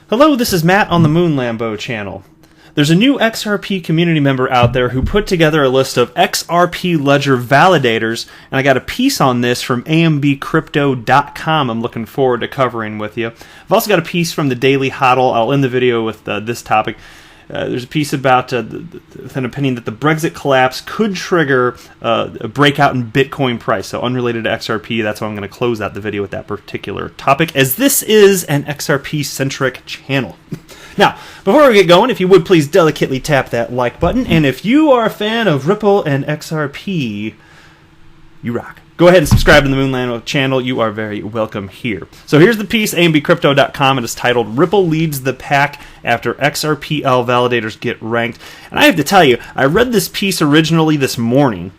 Hello, this is Matt on the Moon Lambo channel. There's a new XRP community member out there who put together a list of XRP ledger validators, and I got a piece on this from ambcrypto.com I'm looking forward to covering with you. I've also got a piece from the Daily Hodl. I'll end the video with this topic. There's a piece about with an opinion that the Brexit collapse could trigger a breakout in Bitcoin price. So unrelated to XRP, that's why I'm going to close out the video with that particular topic, as this is an XRP-centric channel. Now, before we get going, if you would please delicately tap that like button, and if you are a fan of Ripple and XRP, you rock. Go ahead and subscribe to the Moonland channel. You are very welcome here. So here's the piece, ambcrypto.com. It is titled, Ripple Leads the Pack After XRPL Validators Get Ranked. And I have to tell you, I read this piece originally this morning.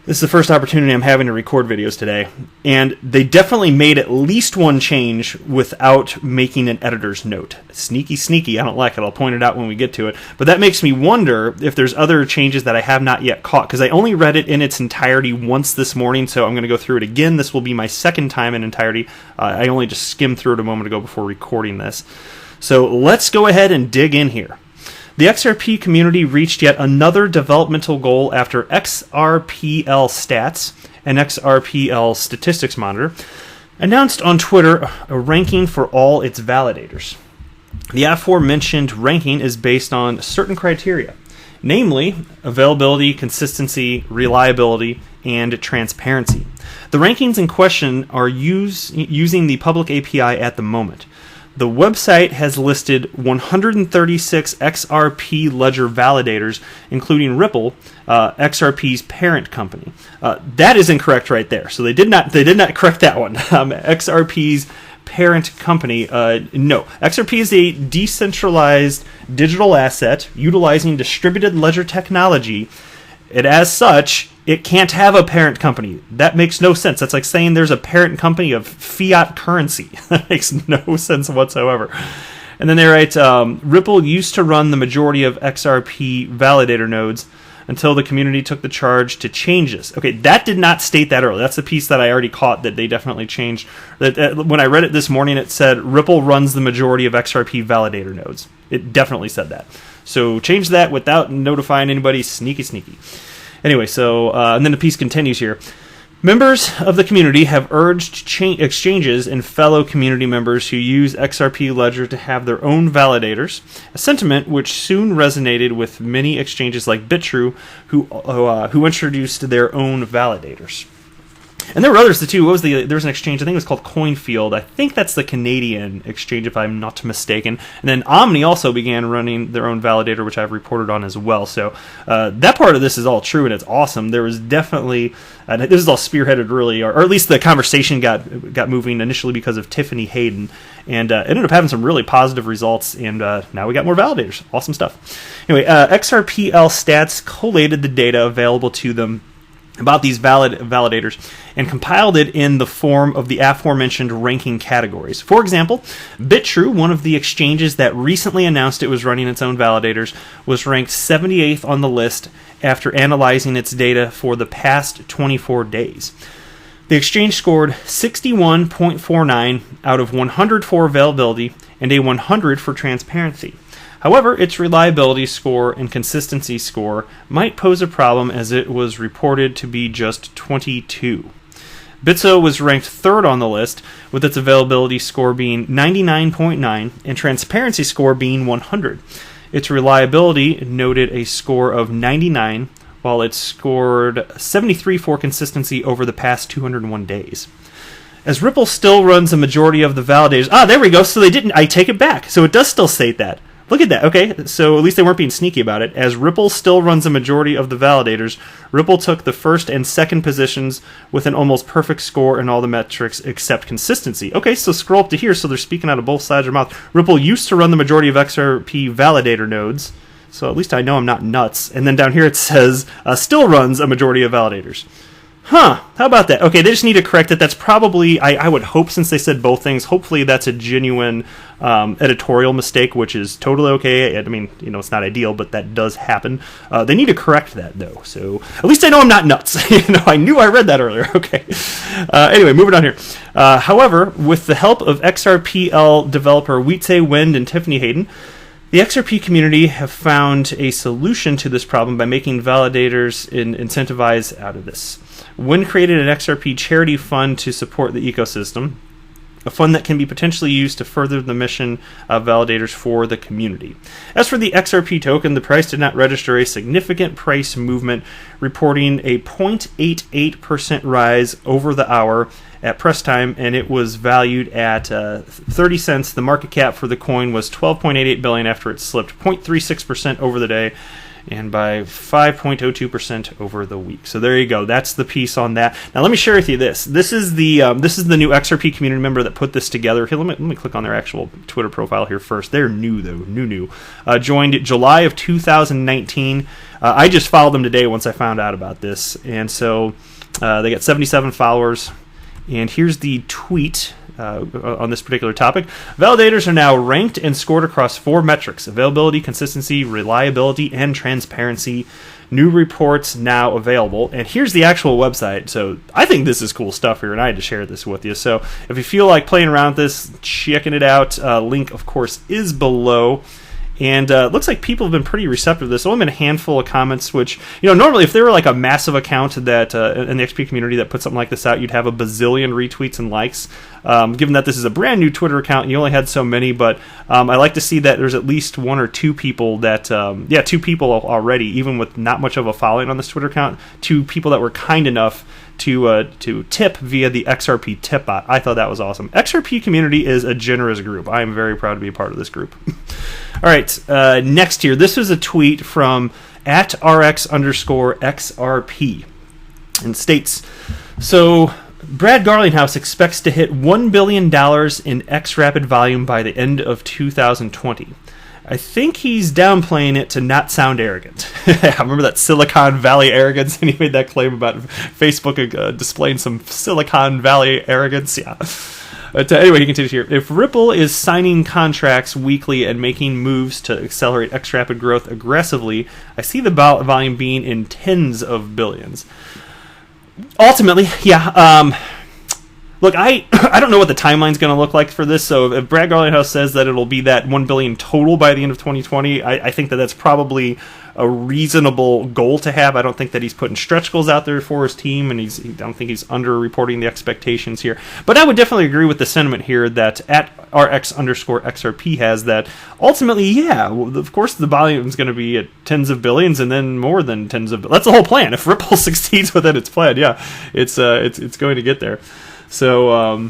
This is the first opportunity I'm having to record videos today. And they definitely made at least one change without making an editor's note. Sneaky, sneaky. I don't like it. I'll point it out when we get to it. But that makes me wonder if there's other changes that I have not yet caught, because I only read it in its entirety once this morning, so I'm going to go through it again. This will be my second time in entirety. I only just skimmed through it a moment ago before recording this. So let's go ahead and dig in here. The XRP community reached yet another developmental goal after XRPL Stats and XRPL Statistics Monitor announced on Twitter a ranking for all its validators. The aforementioned ranking is based on certain criteria, namely availability, consistency, reliability, and transparency. The rankings in question are using the public API at the moment. The website has listed 136 XRP ledger validators, including Ripple, XRP's parent company. That is incorrect right there. So they did not correct that one. XRP's parent company, no. XRP is a decentralized digital asset utilizing distributed ledger technology. And as such, it can't have a parent company. That makes no sense. That's like saying there's a parent company of fiat currency. That makes no sense whatsoever. And then they write, Ripple used to run the majority of XRP validator nodes until the community took the charge to change this. Okay, that did not state that earlier. That's the piece that I already caught that they definitely changed. When I read it this morning, it said Ripple runs the majority of XRP validator nodes. It definitely said that. So change that without notifying anybody. Sneaky, sneaky. Anyway, so, and then the piece continues here. Members of the community have urged exchanges and fellow community members who use XRP Ledger to have their own validators, a sentiment which soon resonated with many exchanges like BitTrue, who introduced their own validators. And there were others too. There was an exchange, I think it was called Coinfield. I think that's the Canadian exchange, if I'm not mistaken. And then Omni also began running their own validator, which I've reported on as well. So that part of this is all true, and it's awesome. There was definitely, this is all spearheaded really, or at least the conversation got moving initially because of Tiffany Hayden, and it ended up having some really positive results, and now we got more validators. Awesome stuff. Anyway, XRPL Stats collated the data available to them about these validators and compiled it in the form of the aforementioned ranking categories. For example, BitTrue, one of the exchanges that recently announced it was running its own validators, was ranked 78th on the list after analyzing its data for the past 24 days. The exchange scored 61.49 out of 100 for availability and a 100 for transparency. However, its reliability score and consistency score might pose a problem, as it was reported to be just 22. Bitso was ranked third on the list, with its availability score being 99.9 and transparency score being 100. Its reliability noted a score of 99, while it scored 73 for consistency over the past 201 days. As Ripple still runs a majority of the validators... there we go. So they didn't... I take it back. So it does still state that. Look at that. Okay, so at least they weren't being sneaky about it. As Ripple still runs a majority of the validators, Ripple took the first and second positions with an almost perfect score in all the metrics except consistency. Okay, so scroll up to here, so they're speaking out of both sides of their mouth. Ripple used to run the majority of XRP validator nodes, so at least I know I'm not nuts. And then down here it says, still runs a majority of validators. Huh, how about that? Okay, they just need to correct it. That's probably, I would hope, since they said both things, hopefully that's a genuine editorial mistake, which is totally okay. I mean, it's not ideal, but that does happen. They need to correct that, though. So at least I know I'm not nuts. I knew I read that earlier. Okay. Anyway, moving on here. However, with the help of XRPL developer Wietse Wind and Tiffany Hayden, the XRP community have found a solution to this problem by making validators incentivize out of this. Wind created an XRP charity fund to support the ecosystem, a fund that can be potentially used to further the mission of validators for the community. As for the XRP token, the price did not register a significant price movement, reporting a 0.88% rise over the hour at press time, and it was valued at 30 cents. The market cap for the coin was $12.88 billion after it slipped 0.36% over the day and by 5.02% over the week. So there you go. That's the piece on that. Now let me share with you this. This is the new XRP community member that put this together. Here, let me click on their actual Twitter profile here first. They're new though, new. Joined July of 2019. I just followed them today once I found out about this, and so they got 77 followers. And here's the tweet on this particular topic. Validators are now ranked and scored across 4 metrics: availability, consistency, reliability, and transparency. New reports now available. And here's the actual website. So I think this is cool stuff here, and I had to share this with you. So if you feel like playing around with this, checking it out, link, of course, is below. And it looks like people have been pretty receptive to this. Only been a handful of comments, which, normally if they were like a massive account that in the XP community that put something like this out, you'd have a bazillion retweets and likes. Given that this is a brand new Twitter account, you only had so many, but I like to see that there's at least 1 or 2 people that, 2 people already, even with not much of a following on this Twitter account, 2 people that were kind enough to tip via the XRP tip bot. I thought that was awesome. XRP community is a generous group. I am very proud to be a part of this group. All right, next here. This is a tweet from @RX_XRP, and states, so Brad Garlinghouse expects to hit $1 billion in XRapid volume by the end of 2020. I think he's downplaying it to not sound arrogant. I remember that Silicon Valley arrogance, and he made that claim about Facebook displaying some Silicon Valley arrogance. Yeah. But anyway, he continues here. If Ripple is signing contracts weekly and making moves to accelerate XRapid growth aggressively, I see the volume being in tens of billions. Ultimately, yeah. Look, I don't know what the timeline's going to look like for this, so if Brad Garlinghouse says that it'll be that $1 billion total by the end of 2020, I think that that's probably a reasonable goal to have. I don't think that he's putting stretch goals out there for his team, and I don't think he's under-reporting the expectations here. But I would definitely agree with the sentiment here that @RX_XRP has, that ultimately, yeah, of course the volume is going to be at tens of billions and then more than tens of billions. That's the whole plan. If Ripple succeeds within its plan, yeah, it's going to get there. So,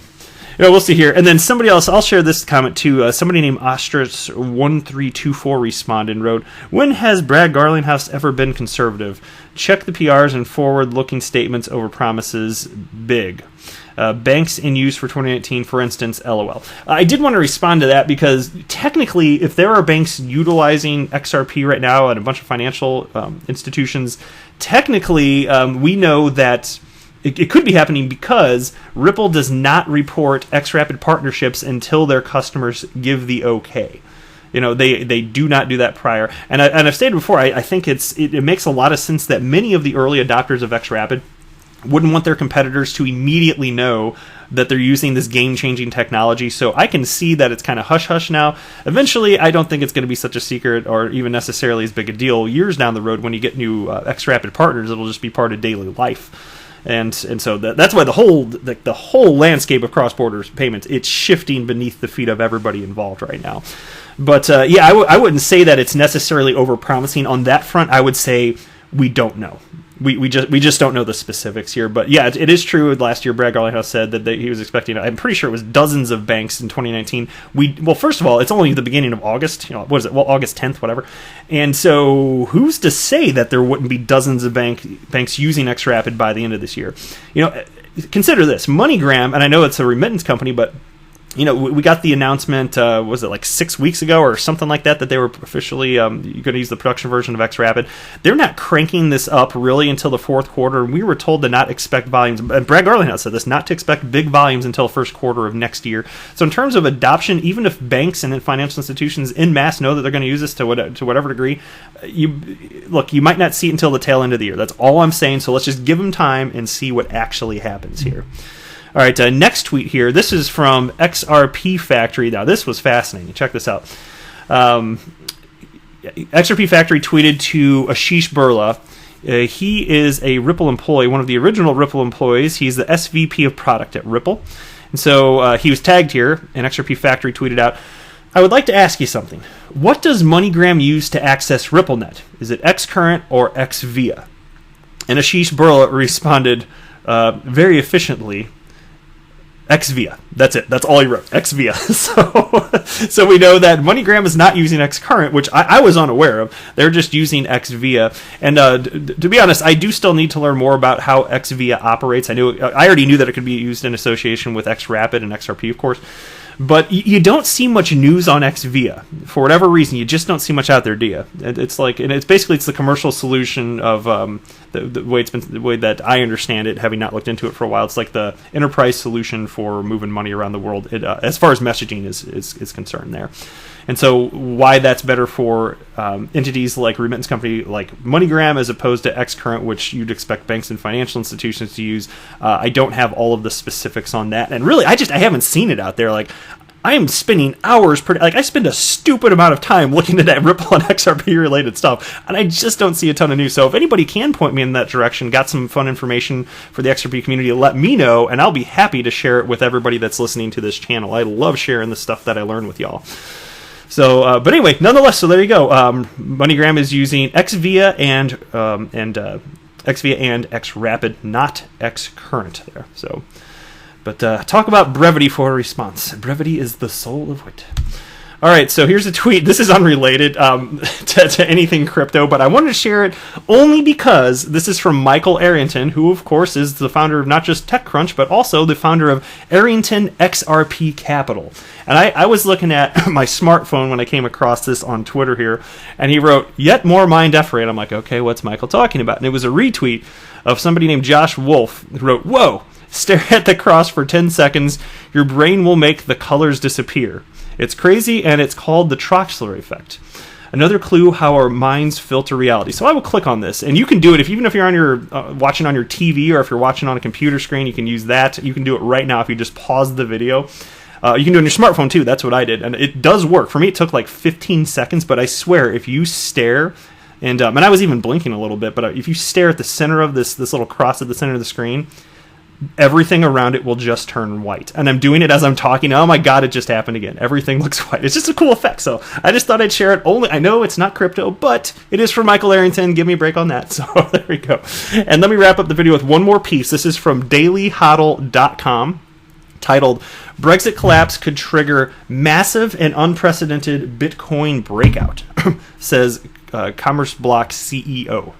we'll see here. And then somebody else, I'll share this comment too. Somebody named Ostrich1324 responded and wrote, when has Brad Garlinghouse ever been conservative? Check the PRs and forward-looking statements over promises. Big. Banks in use for 2019, for instance, LOL. I did want to respond to that because technically, if there are banks utilizing XRP right now and a bunch of financial institutions, technically we know that it could be happening because Ripple does not report XRapid partnerships until their customers give the okay. They do not do that prior. And I've stated before, I think it makes a lot of sense that many of the early adopters of XRapid wouldn't want their competitors to immediately know that they're using this game-changing technology. So I can see that it's kind of hush-hush now. Eventually, I don't think it's going to be such a secret or even necessarily as big a deal. Years down the road, when you get new XRapid partners, it'll just be part of daily life. And so that's why the whole landscape of cross-border payments, it's shifting beneath the feet of everybody involved right now. But I wouldn't say that it's necessarily over-promising on that front. I would say we don't know. We just don't know the specifics here. But yeah, it is true. Last year, Brad Garlinghouse said that he was expecting, I'm pretty sure it was dozens of banks in 2019. Well, first of all, it's only the beginning of August. What is it? Well, August 10th, whatever. And so who's to say that there wouldn't be dozens of banks using XRapid by the end of this year? Consider this. MoneyGram, and I know it's a remittance company, but we got the announcement, was it like 6 weeks ago or something like that they were officially going to use the production version of XRapid. They're not cranking this up really until the fourth quarter. We were told to not expect volumes, and Brad Garlinghouse said this, not to expect big volumes until first quarter of next year. So in terms of adoption, even if banks and financial institutions en masse know that they're going to use this to whatever degree, you might not see it until the tail end of the year. That's all I'm saying. So let's just give them time and see what actually happens here. All right, next tweet here. This is from XRP Factory. Now, this was fascinating. Check this out. XRP Factory tweeted to Ashish Burla. He is a Ripple employee, one of the original Ripple employees. He's the SVP of product at Ripple. And so he was tagged here, and XRP Factory tweeted out, "I would like to ask you something. What does MoneyGram use to access RippleNet? Is it XCurrent or XVIA?" And Ashish Burla responded very efficiently, XVIA. That's it. That's all he wrote. XVIA. So we know that MoneyGram is not using XCurrent, which I was unaware of. They're just using XVIA. And to be honest, I do still need to learn more about how XVIA operates. I already knew that it could be used in association with XRapid and XRP, of course. But you don't see much news on XVIA. For whatever reason, you just don't see much out there, do you? It's the commercial solution of the way that I understand it, having not looked into it for a while. It's like the enterprise solution for moving money around the world, as far as messaging is concerned there. And so why that's better for entities like remittance company like MoneyGram as opposed to XCurrent, which you'd expect banks and financial institutions to use, I don't have all of the specifics on that. And really, I haven't seen it out there. Like, I am spending hours I spend a stupid amount of time looking at that Ripple and XRP related stuff, and I just don't see a ton of news. So if anybody can point me in that direction, got some fun information for the XRP community, let me know, and I'll be happy to share it with everybody that's listening to this channel. I love sharing the stuff that I learn with y'all. So, but anyway, nonetheless, so there you go. MoneyGram is using XVIA and XVIA and XRapid, not XCurrent there. So, but talk about brevity for a response. Brevity is the soul of wit. All right, so here's a tweet. This is unrelated to anything crypto, but I wanted to share it only because this is from Michael Arrington, who, of course, is the founder of not just TechCrunch, but also the founder of Arrington XRP Capital. And I was looking at my smartphone when I came across this on Twitter here, and he wrote, "Yet more mind effort." I'm like, okay, what's Michael talking about? And it was a retweet of somebody named Josh Wolf who wrote, "Whoa, stare at the cross for 10 seconds. Your brain will make the colors disappear. It's crazy, and it's called the Troxler effect. Another clue how our minds filter reality." So I will click on this, and you can do it even if you're on your watching on your TV or if you're watching on a computer screen. You can use that. You can do it right now if you just pause the video. You can do it on your smartphone too. That's what I did, and it does work. For me, it took like 15 seconds, but I swear if you stare, and I was even blinking a little bit, but if you stare at the center of this little cross at the center of the screen, everything around it will just turn white. And I'm doing it as I'm talking. Oh my God, it just happened again. Everything looks white. It's just a cool effect. So I just thought I'd share it. I know it's not crypto, but it is from Michael Arrington. Give me a break on that. So there we go. And let me wrap up the video with one more piece. This is from dailyhodl.com, titled "Brexit Collapse Could Trigger Massive and Unprecedented Bitcoin Breakout," says Commerce Block CEO.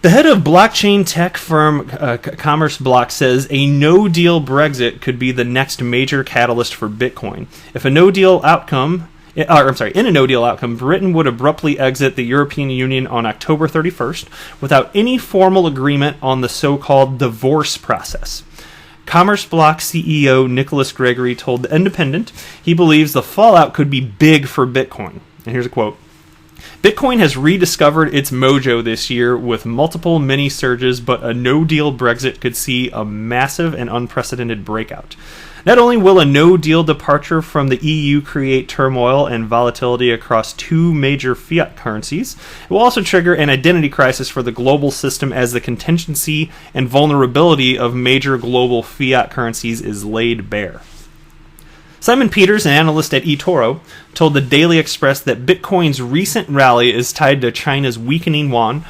The head of blockchain tech firm Commerce Block says a no-deal Brexit could be the next major catalyst for Bitcoin. In a no-deal outcome, Britain would abruptly exit the European Union on October 31st without any formal agreement on the so-called divorce process. Commerce Block CEO Nicholas Gregory told The Independent he believes the fallout could be big for Bitcoin. And here's a quote. "Bitcoin has rediscovered its mojo this year with multiple mini surges, but a no-deal Brexit could see a massive and unprecedented breakout. Not only will a no-deal departure from the EU create turmoil and volatility across two major fiat currencies, it will also trigger an identity crisis for the global system as the contingency and vulnerability of major global fiat currencies is laid bare." Simon Peters, an analyst at eToro, told the Daily Express that Bitcoin's recent rally is tied to China's weakening yuan,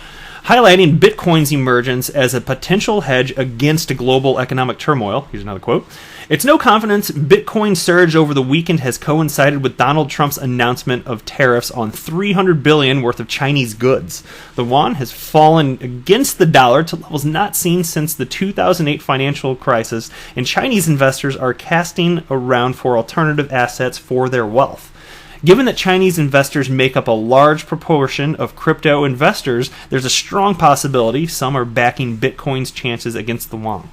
highlighting Bitcoin's emergence as a potential hedge against global economic turmoil. Here's another quote. It's no confidence. Bitcoin's surge over the weekend has coincided with Donald Trump's announcement of tariffs on $300 billion worth of Chinese goods. The yuan has fallen against the dollar to levels not seen since the 2008 financial crisis, and Chinese investors are casting around for alternative assets for their wealth. Given that Chinese investors make up a large proportion of crypto investors, there's a strong possibility some are backing Bitcoin's chances against the yuan.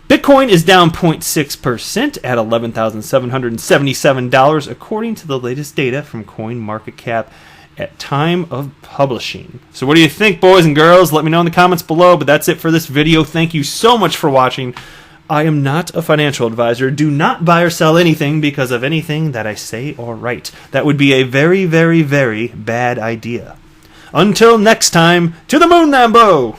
Bitcoin is down 0.6% at $11,777 according to the latest data from CoinMarketCap at time of publishing. So what do you think, boys and girls? Let me know in the comments below, but that's it for this video. Thank you so much for watching. I am not a financial advisor. Do not buy or sell anything because of anything that I say or write. That would be a very, very, very bad idea. Until next time, to the moon, Lambo!